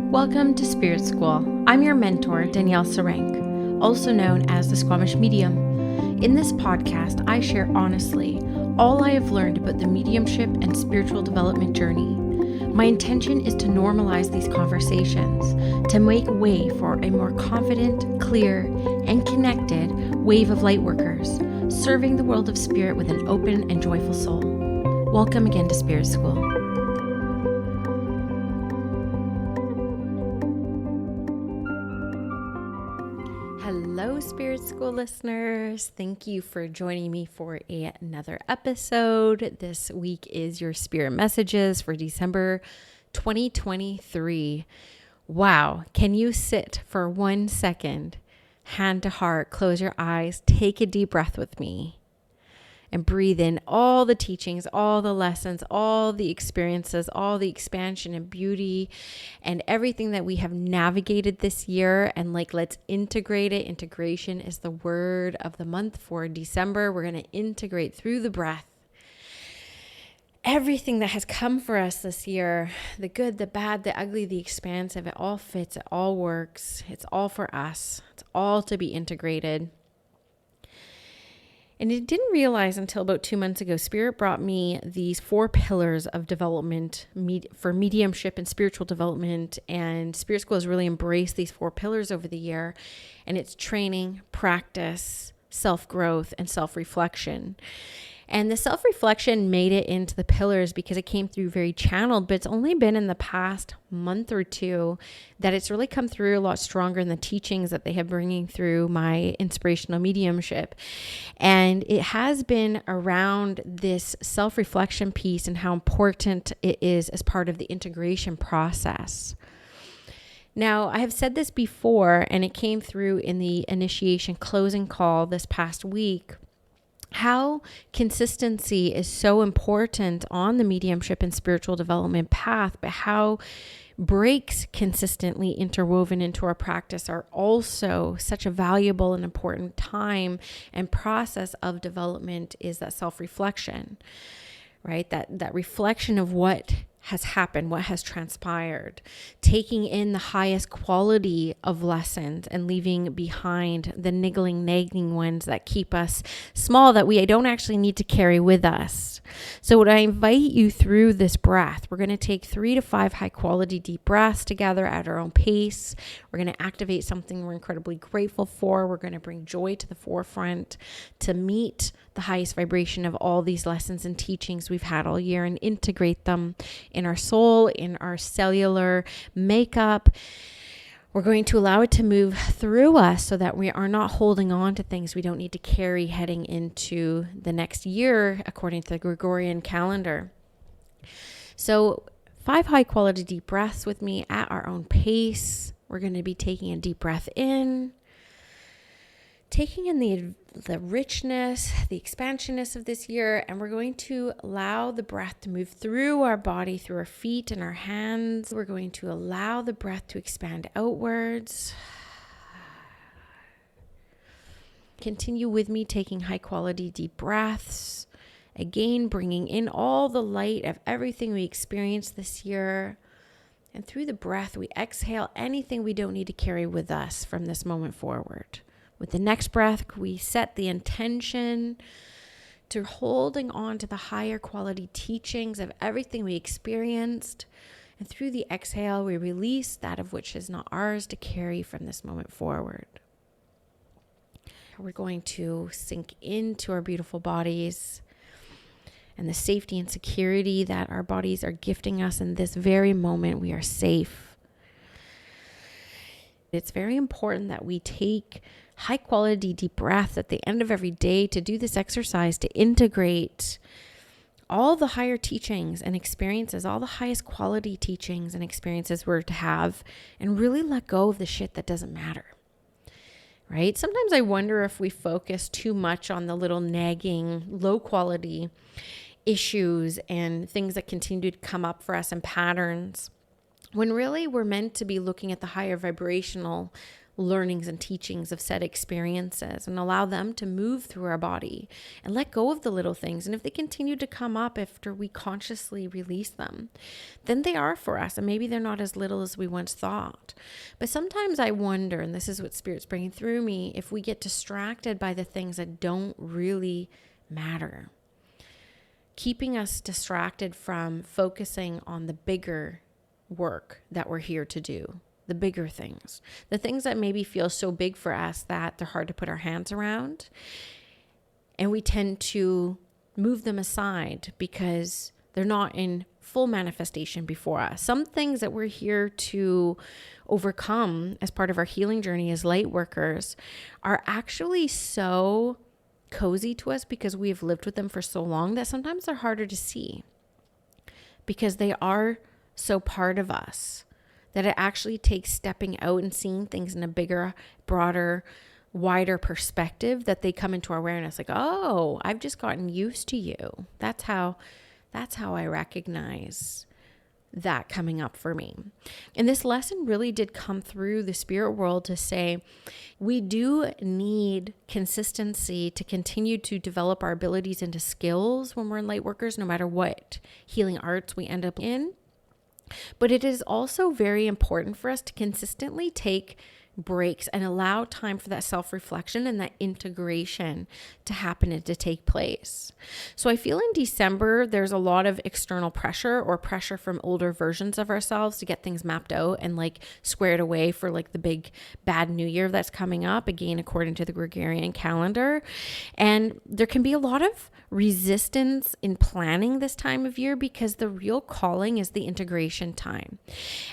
Welcome to Spirit School. I'm your mentor, Danielle Sarank, also known as the Squamish Medium. In this podcast, I share honestly all I have learned about the mediumship and spiritual development journey. My intention is to normalize these conversations, to make way for a more confident, clear, and connected wave of lightworkers, serving the world of spirit with an open and joyful soul. Welcome again to Spirit School. Hello, Spirit School listeners. Thank you for joining me for another episode. This week is your Spirit Messages for December 2023. Wow. Can you sit for 1 second, hand to heart, close your eyes, take a deep breath with me, and breathe in all the teachings, all the lessons, all the experiences, all the expansion and beauty and everything that we have navigated this year. And let's integrate it. Integration is the word of the month for December. We're going to integrate through the breath everything that has come for us this year, the good, the bad, the ugly, the expansive. It all fits. It all works. It's all for us. It's all to be integrated. And I didn't realize until about 2 months ago, Spirit brought me these 4 pillars of development for mediumship and spiritual development. And Spirit School has really embraced these 4 pillars over the year. And it's training, practice, self-growth, and self-reflection. And the self-reflection made it into the pillars because it came through very channeled, but it's only been in the past month or two that it's really come through a lot stronger in the teachings that they have bringing through my inspirational mediumship. And it has been around this self-reflection piece and how important it is as part of the integration process. Now, I have said this before, and it came through in the initiation closing call this past week, how consistency is so important on the mediumship and spiritual development path, but how breaks consistently interwoven into our practice are also such a valuable and important time and process of development is that self-reflection, right? That reflection of what has happened, what has transpired, taking in the highest quality of lessons and leaving behind the niggling, nagging ones that keep us small that we don't actually need to carry with us. So what I invite you through this breath, we're going to take 3 to 5 high quality deep breaths together at our own pace. We're going to activate something we're incredibly grateful for. We're going to bring joy to the forefront to meet the highest vibration of all these lessons and teachings we've had all year and integrate them in our soul, in our cellular makeup. We're going to allow it to move through us so that we are not holding on to things we don't need to carry heading into the next year according to the Gregorian calendar. So 5 high quality deep breaths with me at our own pace. We're going to be taking a deep breath in, taking in the richness, the expansionness of this year, and we're going to allow the breath to move through our body, through our feet and our hands. We're going to allow the breath to expand outwards. Continue with me taking high quality deep breaths. Again, bringing in all the light of everything we experienced this year. And through the breath, we exhale anything we don't need to carry with us from this moment forward. With the next breath, we set the intention to holding on to the higher quality teachings of everything we experienced. And through the exhale, we release that of which is not ours to carry from this moment forward. We're going to sink into our beautiful bodies and the safety and security that our bodies are gifting us in this very moment. We are safe. It's very important that we take high quality deep breaths at the end of every day to do this exercise to integrate all the higher teachings and experiences, all the highest quality teachings and experiences we're to have, and really let go of the shit that doesn't matter. Right? Sometimes I wonder if we focus too much on the little nagging, low quality issues and things that continue to come up for us in patterns, when really we're meant to be looking at the higher vibrational learnings and teachings of said experiences and allow them to move through our body and let go of the little things. And if they continue to come up after we consciously release them, then they are for us. And maybe they're not as little as we once thought. But sometimes I wonder, and this is what Spirit's bringing through me, if we get distracted by the things that don't really matter, keeping us distracted from focusing on the bigger work that we're here to do. The bigger things, the things that maybe feel so big for us that they're hard to put our hands around. And we tend to move them aside because they're not in full manifestation before us. Some things that we're here to overcome as part of our healing journey as light workers are actually so cozy to us because we have lived with them for so long that sometimes they're harder to see because they are so part of us, that it actually takes stepping out and seeing things in a bigger, broader, wider perspective that they come into our awareness. Like, oh, I've just gotten used to you. That's how I recognize that coming up for me. And this lesson really did come through the spirit world to say, we do need consistency to continue to develop our abilities into skills when we're in light workers, no matter what healing arts we end up in. But it is also very important for us to consistently take breaks and allow time for that self-reflection and that integration to happen and to take place. So I feel in December, there's a lot of external pressure or pressure from older versions of ourselves to get things mapped out and like squared away for like the big bad new year that's coming up, again, according to the Gregorian calendar. And there can be a lot of resistance in planning this time of year because the real calling is the integration time.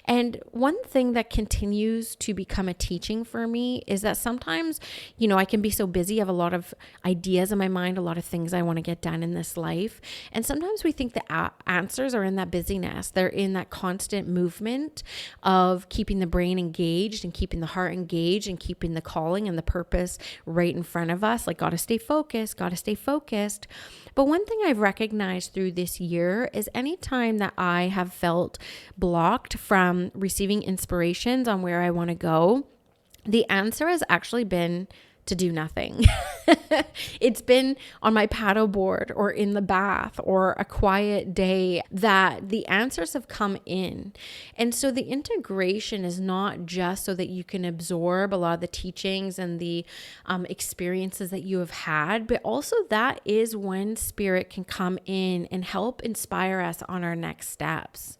And one thing that continues to become a teaching for me is that sometimes, I can be so busy, I have a lot of ideas in my mind, a lot of things I want to get done in this life. And sometimes we think the answers are in that busyness. They're in that constant movement of keeping the brain engaged and keeping the heart engaged and keeping the calling and the purpose right in front of us. Like, gotta stay focused. But one thing I've recognized through this year is anytime that I have felt blocked from receiving inspirations on where I want to go, the answer has actually been to do nothing. It's been on my paddle board or in the bath or a quiet day that the answers have come in. And so the integration is not just so that you can absorb a lot of the teachings and the experiences that you have had, but also that is when spirit can come in and help inspire us on our next steps.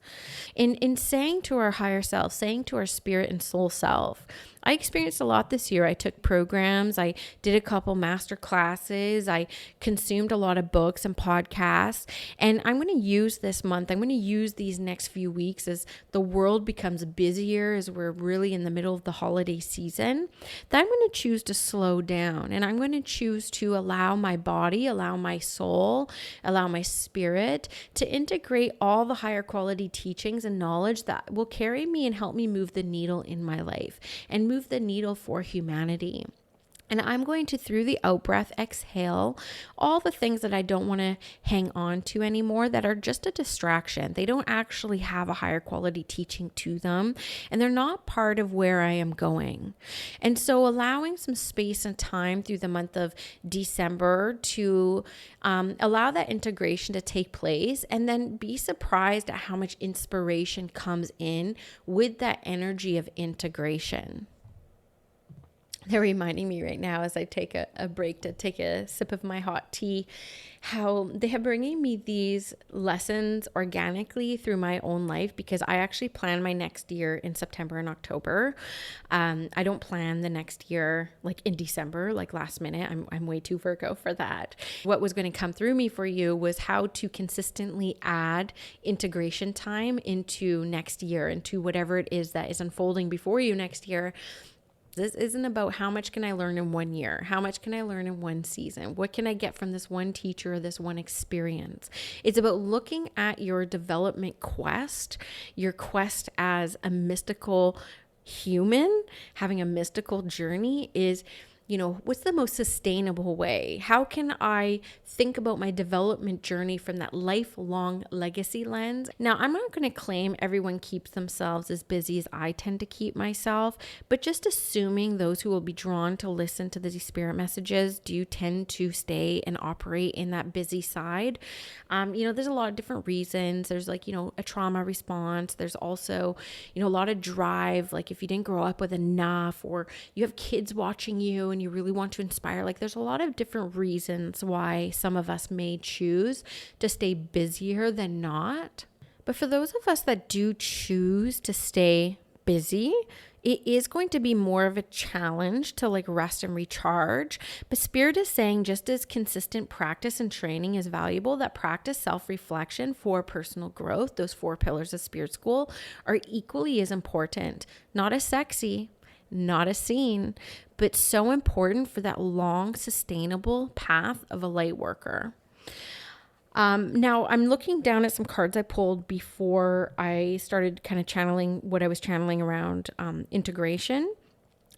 In saying to our higher self, saying to our spirit and soul self, I experienced a lot this year. I took programs. I did a couple master classes. I consumed a lot of books and podcasts. And I'm going to use this month, I'm going to use these next few weeks as the world becomes busier, as we're really in the middle of the holiday season, that I'm going to choose to slow down. And I'm going to choose to allow my body, allow my soul, allow my spirit to integrate all the higher quality teachings and knowledge that will carry me and help me move the needle in my life and move the needle for humanity. And I'm going to, through the out breath, exhale all the things that I don't want to hang on to anymore that are just a distraction. They don't actually have a higher quality teaching to them, and they're not part of where I am going. And so allowing some space and time through the month of December to allow that integration to take place, and then be surprised at how much inspiration comes in with that energy of integration. They're reminding me right now as I take a break to take a sip of my hot tea, how they have bringing me these lessons organically through my own life, because I actually plan my next year in September and October. I don't plan the next year like in December, like last minute. I'm way too Virgo for that. What was going to come through me for you was how to consistently add integration time into next year, into whatever it is that is unfolding before you next year. This isn't about how much can I learn in 1 year? How much can I learn in one season? What can I get from this one teacher or this one experience? It's about looking at your development quest, your quest as a mystical human, having a mystical journey is what's the most sustainable way? How can I think about my development journey from that lifelong legacy lens? Now, I'm not going to claim everyone keeps themselves as busy as I tend to keep myself, but just assuming those who will be drawn to listen to these spirit messages do tend to stay and operate in that busy side. There's a lot of different reasons. There's a trauma response. There's also, a lot of drive. Like if you didn't grow up with enough, or you have kids watching you and you really want to inspire, there's a lot of different reasons why some of us may choose to stay busier than not. But for those of us that do choose to stay busy, it is going to be more of a challenge to rest and recharge. But Spirit is saying just as consistent practice and training is valuable, that practice self-reflection for personal growth, those 4 pillars of Spirit School, are equally as important. Not as sexy, not as seen, but so important for that long, sustainable path of a light worker. Now I'm looking down at some cards I pulled before I started kind of channeling what I was channeling around integration.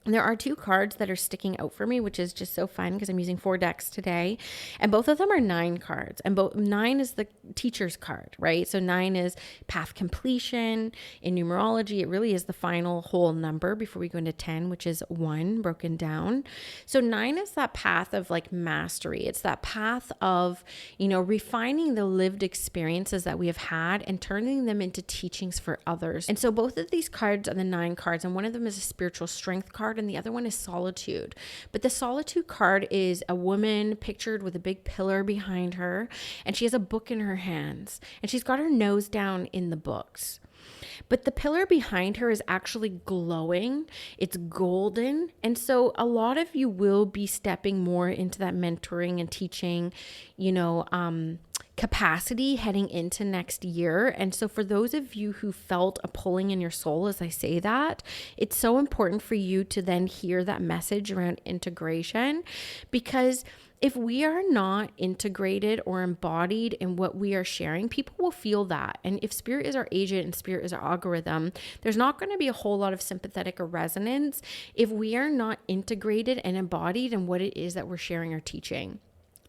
And there are 2 cards that are sticking out for me, which is just so fun because I'm using 4 decks today. And both of them are 9 cards. And 9 is the teacher's card, right? So 9 is path completion. In numerology, it really is the final whole number before we go into 10, which is 1 broken down. So 9 is that path of mastery. It's that path of, refining the lived experiences that we have had and turning them into teachings for others. And so both of these cards are the 9 cards, and one of them is a spiritual strength card, and the other one is solitude. But the solitude card is a woman pictured with a big pillar behind her, and she has a book in her hands, and she's got her nose down in the books. But the pillar behind her is actually glowing. It's golden. And so a lot of you will be stepping more into that mentoring and teaching, capacity heading into next year. And so for those of you who felt a pulling in your soul as I say that, it's so important for you to then hear that message around integration, because if we are not integrated or embodied in what we are sharing, people will feel that. And if Spirit is our agent and Spirit is our algorithm, there's not going to be a whole lot of sympathetic or resonance if we are not integrated and embodied in what it is that we're sharing or teaching.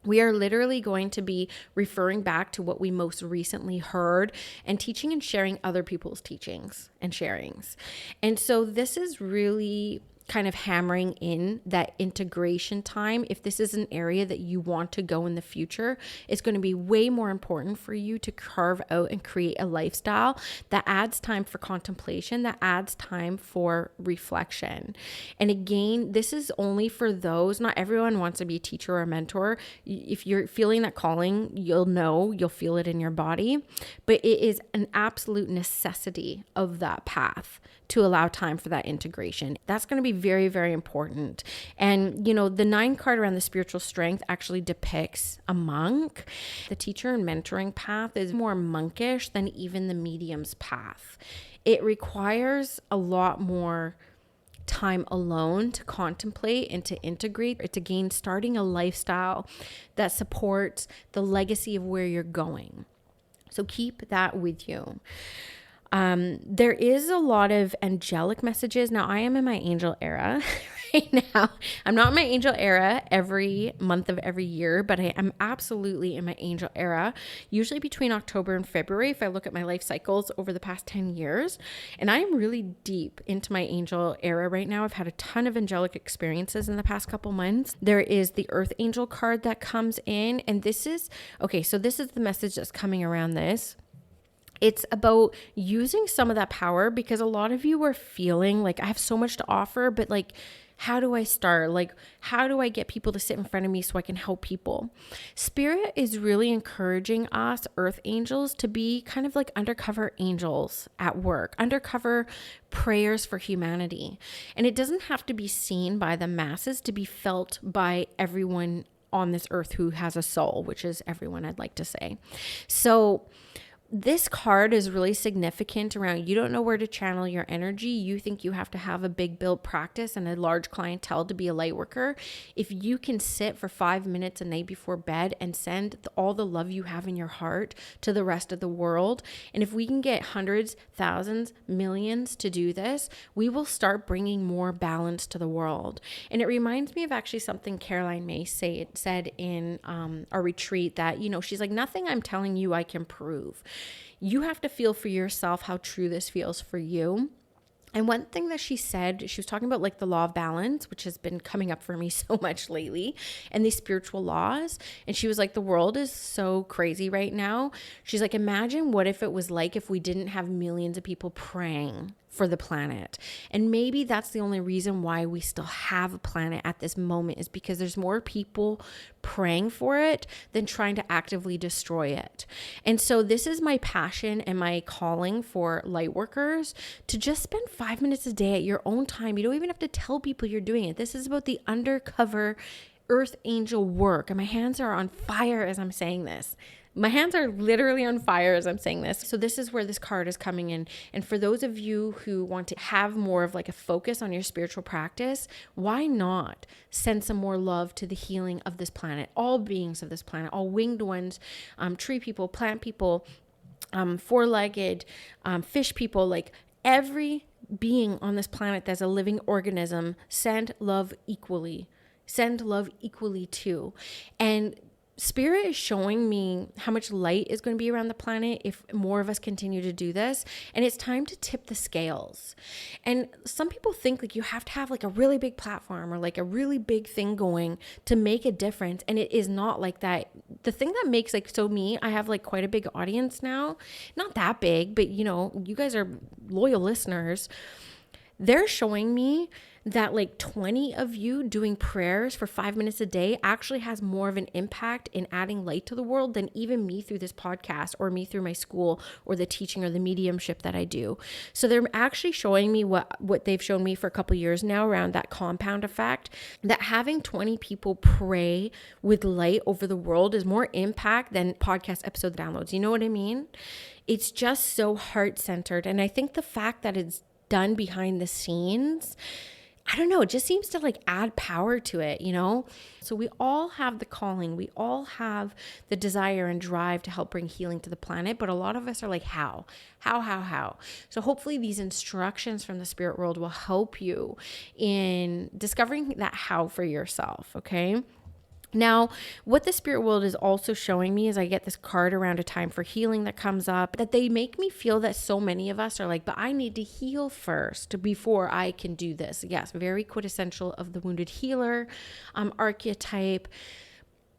We are literally going to be referring back to what we most recently heard and teaching and sharing other people's teachings and sharings. And so this is really kind of hammering in that integration time. If this is an area that you want to go in the future, it's going to be way more important for you to carve out and create a lifestyle that adds time for contemplation, that adds time for reflection. And again, this is only for those, not everyone wants to be a teacher or a mentor. If you're feeling that calling, you'll feel it in your body, but it is an absolute necessity of that path to allow time for that integration. That's going to be very, very important. And, the 9 card around the spiritual strength actually depicts a monk. The teacher and mentoring path is more monkish than even the medium's path. It requires a lot more time alone to contemplate and to integrate. It's again starting a lifestyle that supports the legacy of where you're going. So keep that with you. There is a lot of angelic messages. Now I am in my angel era right now. I'm not in my angel era every month of every year, but I am absolutely in my angel era, usually between October and February. If I look at my life cycles over the past 10 years, and I am really deep into my angel era right now. I've had a ton of angelic experiences in the past couple months. There is the Earth Angel card that comes in, and this is the message that's coming around this. It's about using some of that power, because a lot of you are feeling like I have so much to offer, but how do I start? How do I get people to sit in front of me so I can help people? Spirit is really encouraging us, Earth Angels, to be kind of like undercover angels at work, undercover prayers for humanity. And it doesn't have to be seen by the masses to be felt by everyone on this earth who has a soul, which is everyone, I'd like to say. So This card is really significant around you don't know where to channel your energy. You think you have to have a big build practice and a large clientele to be a light worker. If you can sit for 5 minutes a night before bed and send all the love you have in your heart to the rest of the world, and if we can get hundreds, thousands, millions to do this, we will start bringing more balance to the world. And it reminds me of actually something Caroline Myss said in our retreat that, she's like, nothing I'm telling you I can prove. You have to feel for yourself how true this feels for you. And one thing that she said, she was talking about like the law of balance, which has been coming up for me so much lately, and these spiritual laws. And she was like, the world is so crazy right now. She's like, imagine what if it was like if we didn't have millions of people praying for the planet. And maybe that's the only reason why we still have a planet at this moment, is because there's more people praying for it than trying to actively destroy it. And so this is my passion and my calling for light workers, to just spend 5 minutes a day at your own time. You don't even have to tell people you're doing it. This is about the undercover earth angel work. And my hands are on fire as I'm saying this. My hands are literally on fire as I'm saying this. So this is where this card is coming in. And for those of you who want to have more of like a focus on your spiritual practice, why not send some more love to the healing of this planet, all beings of this planet, all winged ones, tree people, plant people, four-legged, fish people, like every being on this planet that's a living organism. Send love equally. Send love equally too. And Spirit is showing me how much light is going to be around the planet if more of us continue to do this. And it's time to tip the scales. And some people think like you have to have like a really big platform or like a really big thing going to make a difference. And it is not like that. The thing that makes like, so me, I have like quite a big audience now, not that big, but you guys are loyal listeners. They're showing me that like 20 of you doing prayers for 5 minutes a day actually has more of an impact in adding light to the world than even me through this podcast or me through my school or the teaching or the mediumship that I do. So they're actually showing me what they've shown me for a couple of years now around that compound effect, that having 20 people pray with light over the world is more impact than podcast episode downloads. You know what I mean? It's just so heart-centered. And I think the fact that it's done behind the scenes, I don't know, it just seems to like add power to it, So we all have the calling, we all have the desire and drive to help bring healing to the planet, but a lot of us are like, how? So hopefully these instructions from the spirit world will help you in discovering that how for yourself, okay? Now, what the spirit world is also showing me is I get this card around a time for healing that comes up, that they make me feel that so many of us are like, but I need to heal first before I can do this. Yes, very quintessential of the wounded healer archetype.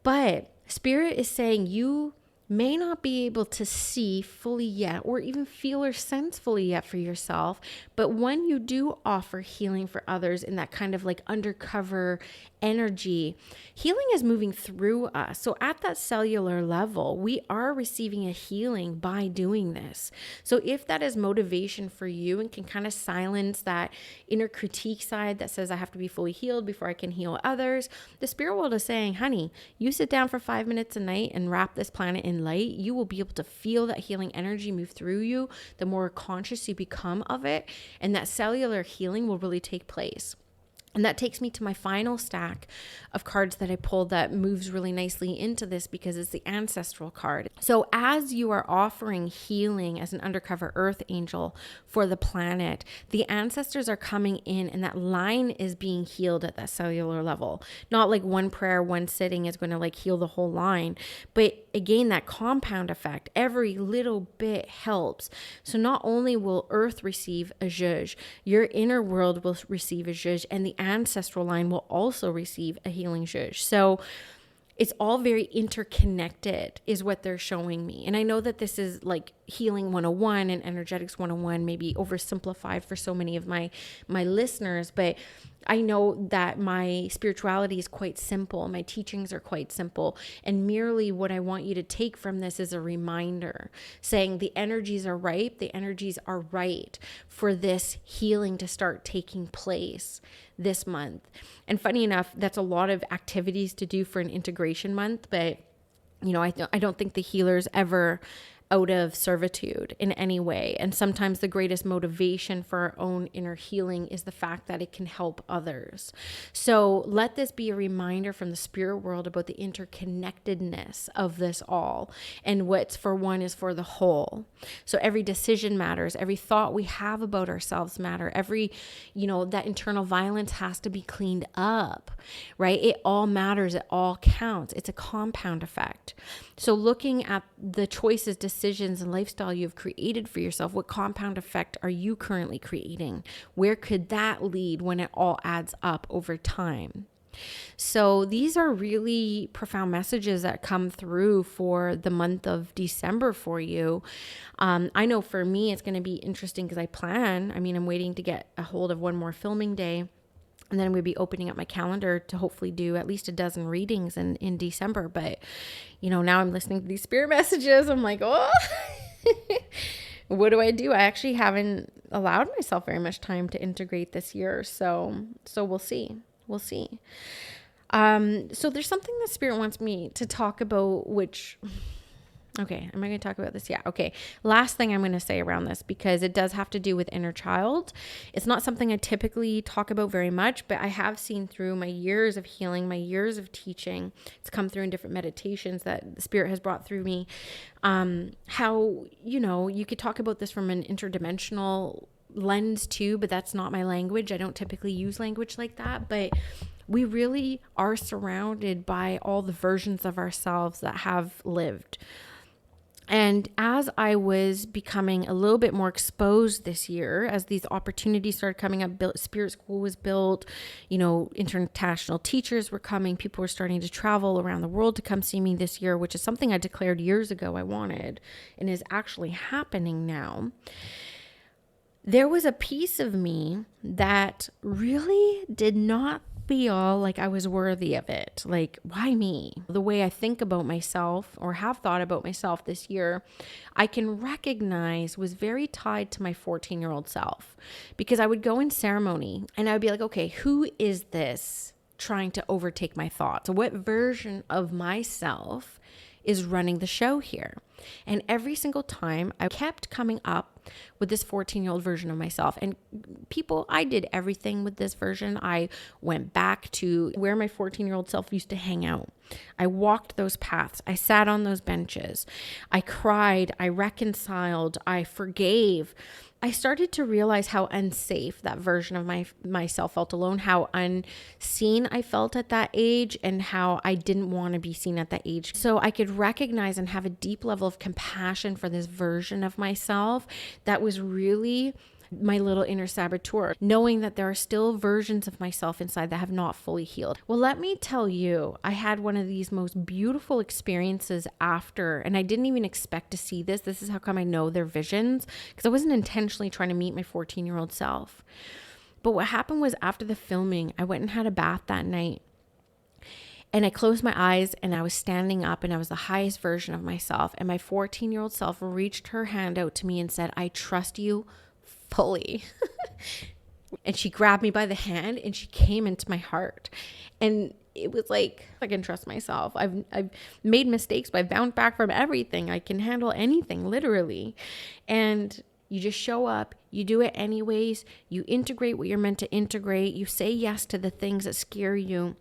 But spirit is saying you may not be able to see fully yet or even feel or sense fully yet for yourself. But when you do offer healing for others in that kind of like undercover energy, healing is moving through us. So at that cellular level, we are receiving a healing by doing this. So if that is motivation for you and can kind of silence that inner critique side that says I have to be fully healed before I can heal others, the spirit world is saying, honey, you sit down for 5 minutes a night and wrap this planet in light. You will be able to feel that healing energy move through you, the more conscious you become of it, and that cellular healing will really take place. And that takes me to my final stack of cards that I pulled that moves really nicely into this, because it's the ancestral card. So as you are offering healing as an undercover earth angel for the planet, the ancestors are coming in and that line is being healed at that cellular level. Not like one prayer, one sitting is going to like heal the whole line. But again, that compound effect, every little bit helps. So not only will earth receive a zhuzh, your inner world will receive a zhuzh, and the ancestral line will also receive a healing zhuzh. So it's all very interconnected is what they're showing me. And I know that this is like healing 101 and energetics 101, maybe oversimplified for so many of my listeners, but I know that my spirituality is quite simple. My teachings are quite simple. And merely what I want you to take from this is a reminder saying the energies are ripe, the energies are right for this healing to start taking place this month. And funny enough, that's a lot of activities to do for an integration month, but I don't think the healers ever out of servitude in any way. And sometimes the greatest motivation for our own inner healing is the fact that it can help others. So let this be a reminder from the spirit world about the interconnectedness of this all, and what's for one is for the whole. So every decision matters. Every thought we have about ourselves matter. Every, that internal violence has to be cleaned up, right? It all matters. It all counts. It's a compound effect. So looking at the choices, decisions, and lifestyle you've created for yourself, what compound effect are you currently creating? Where could that lead when it all adds up over time? So these are really profound messages that come through for the month of December for you. I know for me, it's going to be interesting because I'm waiting to get a hold of one more filming day. And then we'll be opening up my calendar to hopefully do at least a dozen readings in December. But, now I'm listening to these spirit messages. I'm like, oh, what do? I actually haven't allowed myself very much time to integrate this year. So we'll see. We'll see. So there's something that spirit wants me to talk about, okay, am I going to talk about this? Yeah. Okay. Last thing I'm going to say around this, because it does have to do with inner child. It's not something I typically talk about very much, but I have seen through my years of healing, my years of teaching, it's come through in different meditations that the spirit has brought through me. How, you could talk about this from an interdimensional lens too, but that's not my language. I don't typically use language like that, but we really are surrounded by all the versions of ourselves that have lived. And as I was becoming a little bit more exposed this year, as these opportunities started coming up, Spirit School was built, international teachers were coming, people were starting to travel around the world to come see me this year, which is something I declared years ago I wanted and is actually happening now. There was a piece of me that really did not feel like I was worthy of it. Like, why me? The way I think about myself, or have thought about myself this year, I can recognize was very tied to my 14-year-old self, because I would go in ceremony and I would be like, okay, who is this trying to overtake my thoughts? What version of myself is running the show here? And every single time I kept coming up with this 14-year-old version of myself. And I did everything with this version. I went back to where my 14-year-old self used to hang out. I walked those paths. I sat on those benches. I cried. I reconciled. I forgave. I started to realize how unsafe that version of myself felt alone, how unseen I felt at that age, and how I didn't want to be seen at that age. So I could recognize and have a deep level of compassion for this version of myself that was really my little inner saboteur, knowing that there are still versions of myself inside that have not fully healed. Well, let me tell you, I had one of these most beautiful experiences after, and I didn't even expect to see this. This is how come I know they're visions, because I wasn't intentionally trying to meet my 14-year-old self. But what happened was, after the filming, I went and had a bath that night. And I closed my eyes and I was standing up and I was the highest version of myself. And my 14-year-old self reached her hand out to me and said, I trust you fully. And she grabbed me by the hand and she came into my heart. And it was like, I can trust myself. I've made mistakes, but I've bounced back from everything. I can handle anything, literally. And you just show up, you do it anyways, you integrate what you're meant to integrate, you say yes to the things that scare you.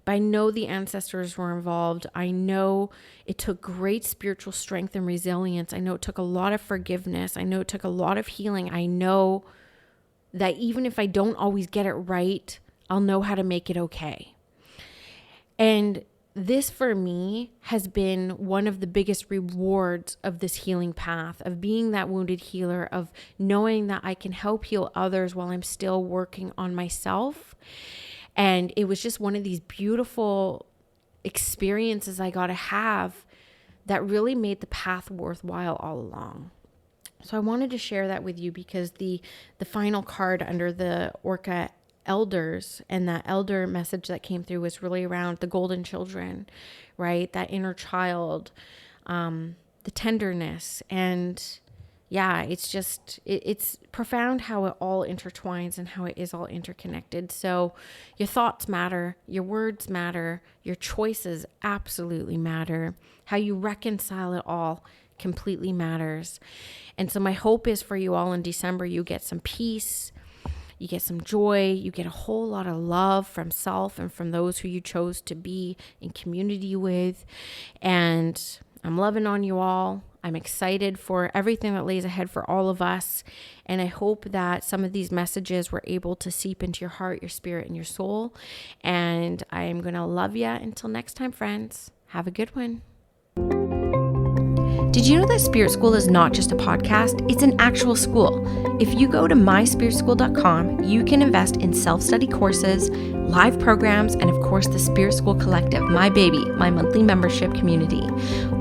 But I know the ancestors were involved. I know it took great spiritual strength and resilience. I know it took a lot of forgiveness. I know it took a lot of healing. I know that even if I don't always get it right, I'll know how to make it okay. And this for me has been one of the biggest rewards of this healing path, of being that wounded healer, of knowing that I can help heal others while I'm still working on myself. And it was just one of these beautiful experiences I got to have that really made the path worthwhile all along. So I wanted to share that with you, because the final card under the Orca elders and that elder message that came through was really around the golden children, right? That inner child, the tenderness, and yeah, it's just, it's profound how it all intertwines and how it is all interconnected. So your thoughts matter, your words matter, your choices absolutely matter. How you reconcile it all completely matters. And so my hope is for you all in December, you get some peace, you get some joy, you get a whole lot of love from self and from those who you chose to be in community with. And I'm loving on you all. I'm excited for everything that lays ahead for all of us. And I hope that some of these messages were able to seep into your heart, your spirit, and your soul. And I am going to love you until next time, friends. Have a good one. Did you know that Spirit School is not just a podcast? It's an actual school. If you go to myspiritschool.com, you can invest in self-study courses, live programs, and of course the Spirit School Collective, my baby, my monthly membership community.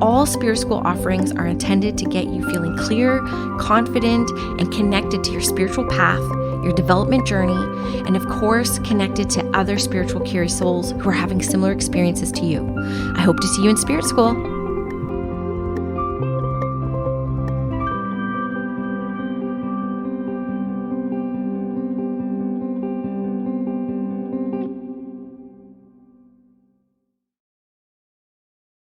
All Spirit School offerings are intended to get you feeling clear, confident, and connected to your spiritual path, your development journey, and of course, connected to other spiritual curious souls who are having similar experiences to you. I hope to see you in Spirit School.